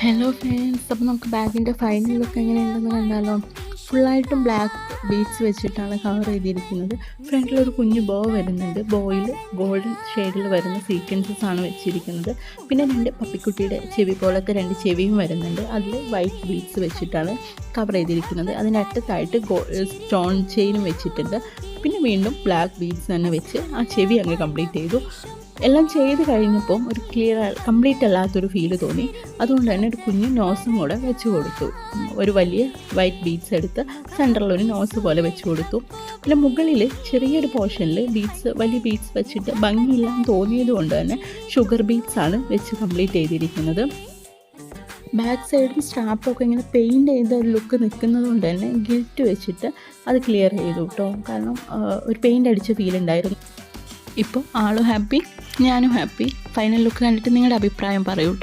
Hello friends, അപ്പോൾ നമുക്ക് ബാഗിൻ്റെ final look എങ്ങനെയുണ്ടെന്ന് കണ്ടാലോ. ഫുള്ളായിട്ടും ബ്ലാക്ക് ബീഡ്സ് വെച്ചിട്ടാണ് കവർ ചെയ്തിരിക്കുന്നത്. ഫ്രണ്ടിലൊരു കുഞ്ഞു ബോ വരുന്നുണ്ട്. ബോയിൽ ഗോൾഡൻ ഷെയ്ഡിൽ വരുന്ന സീക്വൻസസ് ആണ് വെച്ചിരിക്കുന്നത്. പിന്നെ 2 പപ്പിക്കുട്ടിയുടെ ചെവി പോലത്തെ 2 ചെവിയും വരുന്നുണ്ട്. അതിൽ വൈറ്റ് ബീഡ്സ് വെച്ചിട്ടാണ് കവർ ചെയ്തിരിക്കുന്നത്. അതിനറ്റത്തായിട്ട് സ്റ്റോൺ ചെയിനും വെച്ചിട്ടുണ്ട്. പിന്നെ വീണ്ടും ബ്ലാക്ക് ബീഡ്സ് തന്നെ വെച്ച് ആ ചെവി അങ്ങ് കംപ്ലീറ്റ് ചെയ്തു. എല്ലാം ചെയ്ത് കഴിഞ്ഞപ്പോൾ ഒരു കംപ്ലീറ്റ് അല്ലാത്തൊരു ഫീല് തോന്നി. അതുകൊണ്ട് തന്നെ ഒരു കുഞ്ഞു നോസും കൂടെ വെച്ച് കൊടുത്തു. ഒരു വലിയ വൈറ്റ് ബീഡ്സ് എടുത്ത് സെൻറ്ററിലൊരു നോസ് പോലെ വെച്ച് കൊടുത്തു. പിന്നെ മുകളിൽ ചെറിയൊരു പോർഷനിൽ വലിയ ബീഡ്സ് വെച്ചിട്ട് ഭംഗിയില്ലാന്ന് തോന്നിയത് കൊണ്ട് തന്നെ ഷുഗർ ബീഡ്സ് ആണ് വെച്ച് കംപ്ലീറ്റ് ചെയ്തിരിക്കുന്നത്. ബാക്ക് സൈഡും സ്ട്രാപ്പൊക്കെ ഇങ്ങനെ പെയിൻറ് ചെയ്ത ലുക്ക് നിൽക്കുന്നത് കൊണ്ട് തന്നെ ഗിൽറ്റ് വെച്ചിട്ട് അത് ക്ലിയർ ചെയ്തു കേട്ടോ. കാരണം ഒരു പെയിൻ്റ് അടിച്ച ഫീൽ ഉണ്ടായിരുന്നു. ഇപ്പോൾ ആളും ഹാപ്പി, ഞാനും ഹാപ്പി. ഫൈനൽ ലുക്ക് കണ്ടിട്ട് നിങ്ങളുടെ അഭിപ്രായം പറയൂ കേട്ടോ.